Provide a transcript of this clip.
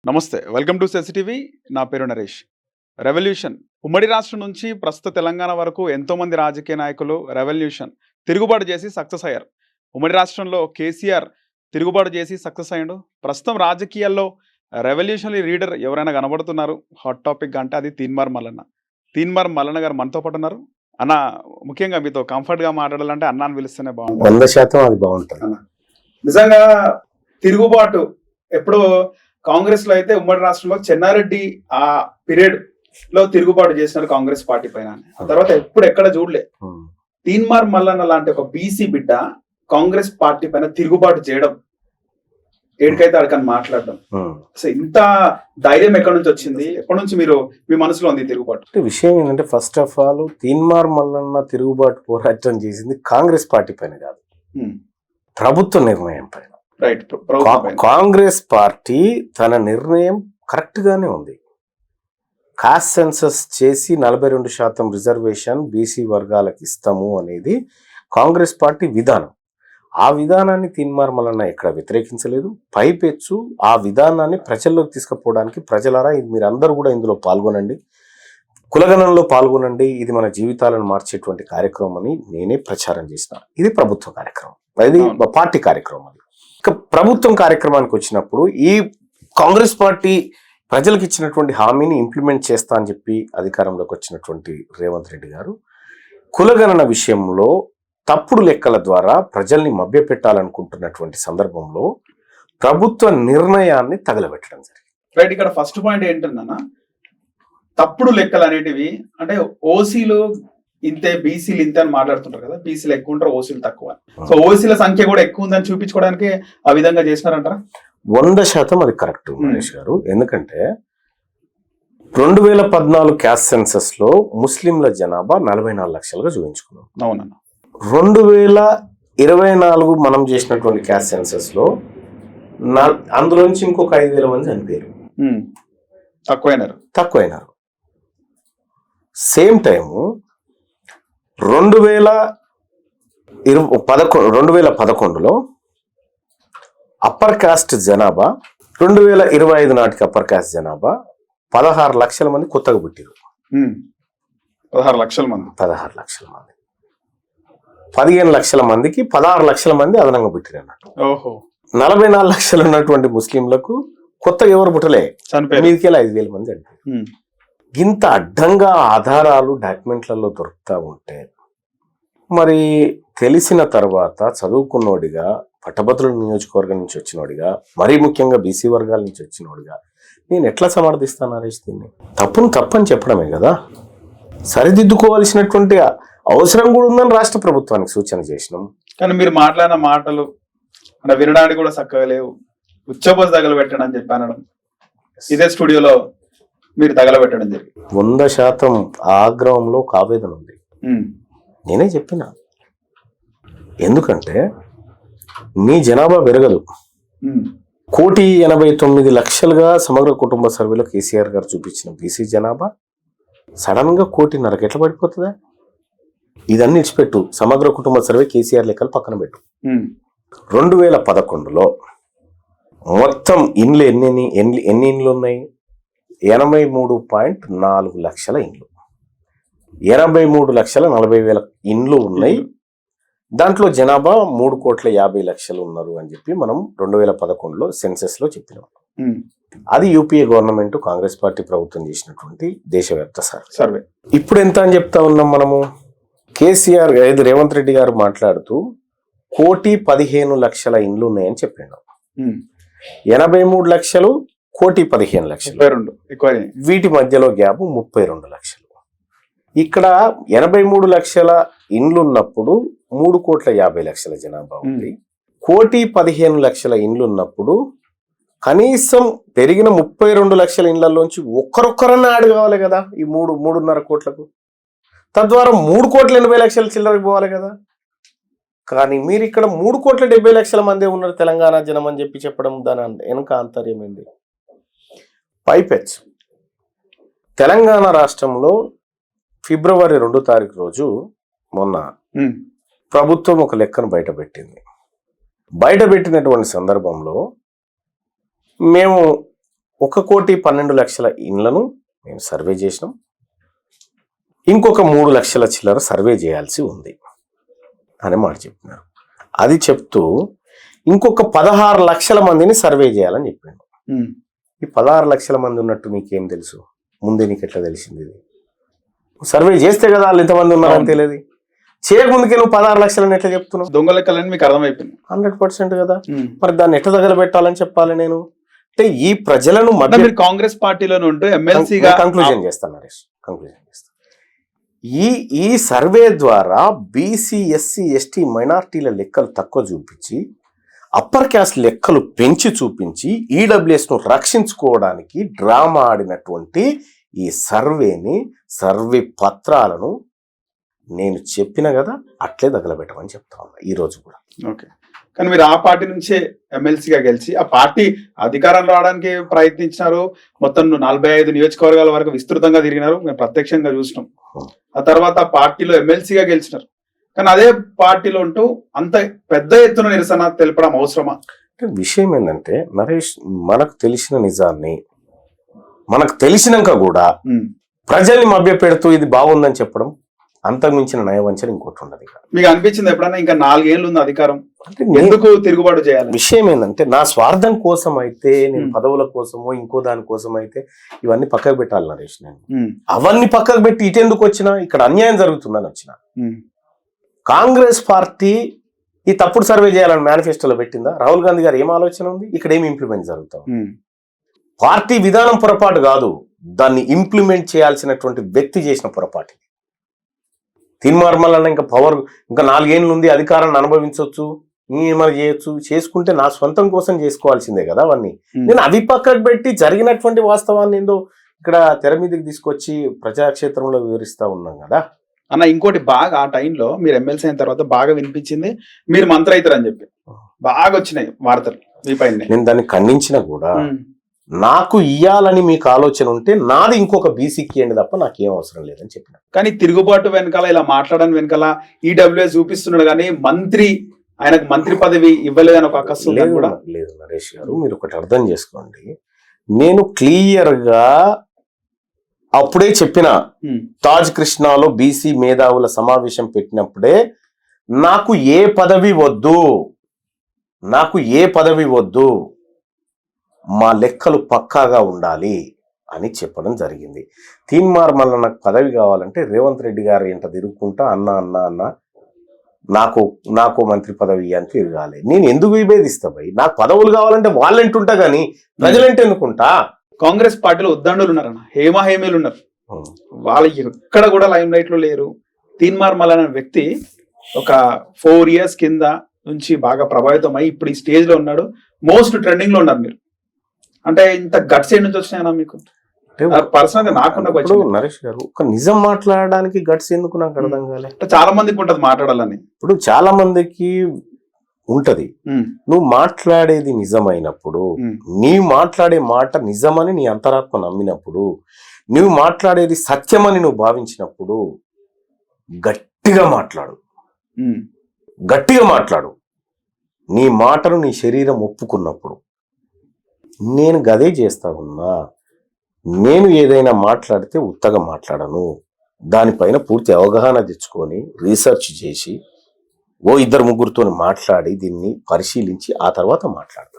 నమస్తే. Welcome to CCTV. నా పేరు నరేష్. రెవల్యూషన్ ఉమ్మడి రాష్ట్రం నుంచి ప్రస్తుత తెలంగాణ వరకు ఎంతోమంది రాజకీయ నాయకులు తిరుగుబాటు చేసి సక్సెస్ అయ్యారు. ఉమ్మడి రాష్ట్రంలో కేసీఆర్ తిరుగుబాటు చేసి సక్సెస్ అయ్యాడు. ప్రస్తుతం రాజకీయాల్లో రెవల్యూషనరీ లీడర్ ఎవరైనా కనబడుతున్నారు హాట్ టాపిక్ అంటే అది తీన్మార్ మల్లన్న. తీన్మార్ మల్లన్న గారు మనతో పాటు ఉన్నారు. అన్న, ముఖ్యంగా మీతో కంఫర్ట్గా మాట్లాడాలంటే అన్న అని పిలిస్తేనే బాగుంటుంది. 100% అది బాగుంటుంది. నిజంగా తిరుగుబాటు ఎప్పుడో కాంగ్రెస్ లో అయితే ఉమ్మడి రాష్ట్రంలో చెన్నారెడ్డి ఆ పీరియడ్ లో తిరుగుబాటు చేసినారు కాంగ్రెస్ పార్టీ పైన. ఆ తర్వాత ఎప్పుడు ఎక్కడ చూడలే. తీన్మార్ మల్లన్న లాంటి ఒక బీసీ బిడ్డ కాంగ్రెస్ పార్టీ పైన తిరుగుబాటు చేయడం, ఏడికైతే అడకని మాట్లాడడం, సో ఇంత ధైర్యం ఎక్కడి నుంచి వచ్చింది? ఎప్పటి నుంచి మీ మనసులో ఉంది తిరుగుబాటు? విషయం ఏంటంటే, first of all Teenmar Mallanna తిరుగుబాటు పోరాటం చేసింది కాంగ్రెస్ పార్టీ పైన కాదు, ప్రభుత్వ నిర్ణయం పైన. కాంగ్రెస్ పార్టీ తన నిర్ణయం కరెక్ట్ గానే ఉంది. కాస్ట్ సెన్సస్ చేసి 42% రిజర్వేషన్ బీసీ వర్గాలకు ఇస్తాము అనేది కాంగ్రెస్ పార్టీ విధానం. ఆ విధానాన్ని తీన్మార్ మల్లన్న ఎక్కడ వ్యతిరేకించలేదు. పైపెచ్చు ఆ విధానాన్ని ప్రజల్లోకి తీసుకుపోవడానికి ప్రజలారా మీరందరూ కూడా ఇందులో పాల్గొనండి, కులగణంలో పాల్గొనండి, ఇది మన జీవితాలను మార్చేటువంటి కార్యక్రమం అని నేనే ప్రచారం చేసిన. ఇది ప్రభుత్వ కార్యక్రమం, ఇది పార్టీ కార్యక్రమం. అది ఇక ప్రభుత్వం కార్యక్రమానికి వచ్చినప్పుడు ఈ కాంగ్రెస్ పార్టీ ప్రజలకు ఇచ్చినటువంటి హామీని ఇంప్లిమెంట్ చేస్తా అని చెప్పి అధికారంలోకి వచ్చినటువంటి రేవంత్ రెడ్డి గారు కులగణన విషయంలో తప్పుడు లెక్కల ద్వారా ప్రజల్ని మభ్యపెట్టాలనుకుంటున్నటువంటి సందర్భంలో ప్రభుత్వ నిర్ణయాన్ని తగలబెట్టడం జరిగింది. రైట్. ఇక్కడ ఫస్ట్ పాయింట్ ఏంటన్నా, తప్పుడు లెక్కలు అనేటివి అంటే ఓసీలు ఇంతే, బీసీలు ఇంతే అని మాట్లాడుతుంటారు కదా. బీసీలు ఎక్కువ ఉంటారు, ఓసీలు తక్కువ. సో ఓసీల సంఖ్య కూడా ఎక్కువ ఉందని చూపించుకోవడానికి ఆ విధంగా చేసినారంటారా? 100% అది కరెక్ట్ మహేష్ గారు. ఎందుకంటే 2014 క్యాస్ట్ సెన్సస్ లో ముస్లింల జనాభా 44 లక్షలుగా చూపించుకున్నాం. అవునన్నా. 2024 మనం చేసినటువంటి క్యాస్ట్ సెన్సస్ లో అందులోంచి ఇంకొక 5,000 మంది చనిపోయారు, తక్కువైనారు. సేమ్ టైము 2011లో అప్పర్ కాస్ట్ జనాభా 2025 నాటికి అప్పర్ కాస్ట్ జనాభా 16 లక్షల మంది కొత్తగా పుట్టారు. 16 లక్షల మంది 15 లక్షల మందికి 16 లక్షల మంది అదనంగా పుట్టారు అన్నట్టు. 44 లక్షలు ఉన్నటువంటి ముస్లింలకు కొత్తగా ఎవరు పుట్టలే, మీదికెళ్ళి 5,000 మంది అంటే. ఇంత అడ్డంగా ఆధారాలు డాక్యుమెంట్లలో దొరుకుతూ ఉంటే మరి తెలిసిన తర్వాత చదువుకున్నోడిగా, పట్టభద్రుల నియోజకవర్గం నుంచి వచ్చినోడిగా, మరీ ముఖ్యంగా బీసీ వర్గాల నుంచి వచ్చినోడిగా నేను ఎట్లా సమర్థిస్తాను నరేష్? దీన్ని తప్పని చెప్పడమే కదా. సరిదిద్దుకోవాల్సినటువంటి అవసరం కూడా ఉందని రాష్ట్ర ప్రభుత్వానికి సూచన చేసినాం. కానీ మీరు మాట్లాడిన మాటలు అంటే వినడానికి కూడా చక్కగా లేవు. ఉచ్చబోసి తగలబెట్టడం అని చెప్పి అనడం, ఇదే స్టూడియోలో మీరు తగలబెట్టడం జరిగింది. 100% ఆగ్రహంలో ఒక ఆవేదన ఉంది. నేనే చెప్పిన, ఎందుకంటే మీ జనాభా పెరగదు. 1,89,00,000గా సమగ్ర కుటుంబ సర్వేలో కేసీఆర్ గారు చూపించిన బీసీ జనాభా సడన్ గా 1,50,00,000 ఎట్లా పడిపోతుందా? ఇదన్నీ ఇచ్చిపెట్టు, సమగ్ర కుటుంబ సర్వే కేసీఆర్ లెక్కలు పక్కన పెట్టు. 2011లో మొత్తం ఇండ్లు ఎన్ని ఇండ్లు ఉన్నాయి? 83.4 లక్షల ఇండ్లు, 83,40,000 ఇండ్లు ఉన్నాయి. దాంట్లో జనాభా 3,50,00,000 ఉన్నారు అని చెప్పి మనం 2011లో సెన్సెస్ లో చెప్పినాం. అది యూపీఏ గవర్నమెంట్ కాంగ్రెస్ పార్టీ ప్రభుత్వం చేసినటువంటి దేశవ్యాప్త సర్వే. ఇప్పుడు ఎంత అని చెప్తా ఉన్నాం మనము? కేసీఆర్ రేవంత్ రెడ్డి గారు మాట్లాడుతూ 1,15,00,000 ఇండ్లు ఉన్నాయని చెప్పాడు. 83 లక్షలు, 1,15,00,000, వీటి మధ్యలో గ్యాప్ 32 లక్షలు. ఇక్కడ 83 లక్షల ఇండ్లు ఉన్నప్పుడు 3,50,00,000 జనాభా ఉంది. 1,15,00,000 ఇండ్లు ఉన్నప్పుడు కనీసం పెరిగిన 32 లక్షల ఇండ్లలోంచి ఒక్కరొక్కరన్నా యాడ్ కావాలి కదా ఈ 3.5 కోట్లకు. తద్వారా 3,80,00,000 చిల్లరకు పోవాలి కదా. కానీ మీరు ఇక్కడ 3,70,00,000 మందే ఉన్నారు తెలంగాణ జనం అని చెప్పి చెప్పడం, దాని వెనుక ఆంతర్యమైంది. పైపెచ్చు తెలంగాణ రాష్ట్రంలో ఫిబ్రవరి 2వ తారీఖు రోజు మొన్న ప్రభుత్వం ఒక లెక్కను బయటపెట్టినటువంటి సందర్భంలో మేము 1,12,00,000 ఇండ్లను మేము సర్వే చేసినాం. ఇంకొక 3 లక్షల చిల్లర సర్వే చేయాల్సి ఉంది అని మాట చెప్పినారు. అది చెప్తూ ఇంకొక 16 లక్షల మందిని సర్వే చేయాలని చెప్పాను. ఈ 16 లక్షల మంది ఉన్నట్టు నీకేం తెలుసు? ముందే నీకు ఎట్లా తెలిసింది? ఇది సర్వే చేస్తే కదా వాళ్ళు ఎంతమంది ఉన్నారని తెలియదు. చేయకముందుకే నువ్వు 16 లక్షలని ఎట్లా చెప్తున్నావు? దొంగ లెక్కలని మీకు అర్థమైపోయింది 100% కదా. మరి దాన్ని ఎట్లా తగలబెట్టాలని చెప్పాలి నేను? అంటే ఈ ప్రజలను మీరు కాంగ్రెస్ పార్టీలోనే ఉంటూ ఎమ్మెల్సీగా కంక్లూజన్ చేస్తాను నరేష్, కంక్లూజన్ చేస్తాను. ఈ సర్వే ద్వారా బీసీ, ఎస్సీ, ఎస్టీ, మైనార్టీల లెక్కలు తక్కువ చూపించి అప్పర్ క్యాస్ట్ లెక్కలు పెంచి చూపించి ఈడబ్ల్యూఎస్ ను రక్షించుకోవడానికి డ్రామా ఆడినటువంటి ఈ సర్వే పత్రాలను నేను చెప్పిన కదా అట్లే తగలబెట్టమని చెప్తా ఉన్నా ఈ రోజు కూడా. ఓకే, కానీ మీరు ఆ పార్టీ నుంచే ఎమ్మెల్సీగా గెలిచి ఆ పార్టీ అధికారంలో రావడానికి ప్రయత్నించినారు. మొత్తం 45 నియోజకవర్గాల వరకు విస్తృతంగా తిరిగినారు, మేము ప్రత్యక్షంగా చూసినాం. ఆ తర్వాత ఆ పార్టీలో ఎమ్మెల్సీగా గెలిచినారు. కానీ అదే పార్టీలో ఉంటూ అంత పెద్ద ఎత్తున నిరసన తెలపడం అవసరమా? విషయం ఏంటంటే నరేష్, మనకు తెలిసిన నిజాన్ని మనకు తెలిసినాక కూడా ప్రజల్ని మభ్యపెడుతూ ఇది బాగుందని చెప్పడం అంతకు మించిన నయవంచన ఇంకోటి ఉండదు. మీకు అనిపించింది ఎప్పుడన్నా ఇంకా 4 ఏళ్ళు ఉంది అధికారం, ఎందుకు తిరుగుబాటు చేయాలి? విషయం ఏంటంటే నా స్వార్థం కోసం అయితే, నేను పదవుల కోసమో ఇంకో దాని కోసం అయితే ఇవన్నీ పక్కకు పెట్టాలి నరేష్. నేను అవన్నీ పక్కకు పెట్టి ఇటెందుకు వచ్చినా? ఇక్కడ అన్యాయం జరుగుతుందని వచ్చిన. కాంగ్రెస్ పార్టీ ఈ తప్పుడు సర్వే చేయాలని మేనిఫెస్టోలో పెట్టిందా? రాహుల్ గాంధీ గారు ఏం ఆలోచన ఉంది? ఇక్కడ ఏమి ఇంప్లిమెంట్ జరుగుతాం? పార్టీ విధానం పొరపాటు కాదు, దాన్ని ఇంప్లిమెంట్ చేయాల్సినటువంటి వ్యక్తి చేసిన పొరపాటు. తీన్మార్మల్ ఇంకా పవర్ ఇంకా 4 ఏళ్ళు ఉంది, అధికారాన్ని అనుభవించవచ్చు, ఏమైనా చేయొచ్చు, చేసుకుంటే నా సొంతం కోసం చేసుకోవాల్సిందే కదా అవన్నీ. నేను అవి పక్కకు పెట్టి జరిగినటువంటి వాస్తవాన్ని ఏందో ఇక్కడ తెర మీదకి తీసుకొచ్చి ప్రజాక్షేత్రంలో వివరిస్తా ఉన్నాం కదా అన్న. ఇంకోటి బాగా ఆ టైంలో మీరు ఎమ్మెల్సీ అయిన తర్వాత బాగా వినిపించింది మీరు మంత్రి అవుతారని చెప్పి బాగా వచ్చినాయి వార్తలు మీ పైన. నేను దాన్ని ఖండించిన కూడా, నాకు ఇయ్యాలని మీకు ఆలోచన ఉంటే నాది ఇంకొక బీసీకి ఇవ్వండి తప్ప నాకేం అవసరం లేదని చెప్పిన. కానీ తిరుగుబాటు వెనకాల ఇలా మాట్లాడని వెనకాల ఈడబ్ల్యూఎస్ చూపిస్తున్నాడు, కానీ ఆయనకు మంత్రి పదవి ఇవ్వలేదని ఒక అకస్సు లేదు నరేష్ గారు. మీరు ఒకటి అర్థం చేసుకోండి, నేను క్లియర్ గా అప్పుడే చెప్పిన, తాజ్ కృష్ణాలో బీసీ మేధావుల సమావేశం పెట్టినప్పుడే నాకు ఏ పదవి వద్దు, మా లెక్కలు పక్కాగా ఉండాలి అని చెప్పడం జరిగింది. తీన్మార్మల్ నాకు పదవి కావాలంటే రేవంత్ రెడ్డి గారు ఎంత తిరుగుకుంటా అన్న నాకు మంత్రి పదవి అని తిరగాలి. నేను ఎందుకు విభేదిస్తా భయ్? నాకు పదవులు కావాలంటే వాళ్ళంటుంటా గానీ ప్రజలంటే ఎందుకుంటా? కాంగ్రెస్ పార్టీలో ఉద్దండులు ఉన్నారన్న, హేమీలు ఉన్నారు, వాళ్ళు ఎక్కడ కూడా లైమ్ లైట్ లో లేరు. తీన్మార్మల్ అనే వ్యక్తి ఒక 4 years కింద నుంచి బాగా ప్రభావితం అయ్యి ఇప్పుడు ఈ స్టేజ్ లో ఉన్నాడు, మోస్ట్ ట్రెండింగ్ లో ఉన్నారు. మీరు అంటే ఇంత గట్స్ నుంచి వచ్చినాయన్నా మీకు? పర్సనల్ గా నాకు నరేష్ గారు ఒక నిజం మాట్లాడడానికి గట్స్ ఎందుకు నాకు అర్థం కాలే. చాలా మందికి ఉంటది మాట్లాడాలని. ఇప్పుడు చాలా మందికి ఉంటది. నువ్వు మాట్లాడేది నిజమైనప్పుడు, నీ మాట్లాడే మాట నిజమని నీ అంతరాత్మ నమ్మినప్పుడు, నువ్వు మాట్లాడేది సత్యమని నువ్వు భావించినప్పుడు గట్టిగా మాట్లాడు. నీ మాటను నీ శరీరం ఒప్పుకున్నప్పుడు. నేను గదే చేస్తా ఉన్నా. నేను ఏదైనా మాట్లాడితే ఉత్తగా మాట్లాడను, దానిపైన పూర్తి అవగాహన తెచ్చుకొని రీసెర్చ్ చేసి 2-3 మాట్లాడి దీన్ని పరిశీలించి ఆ తర్వాత మాట్లాడతాను.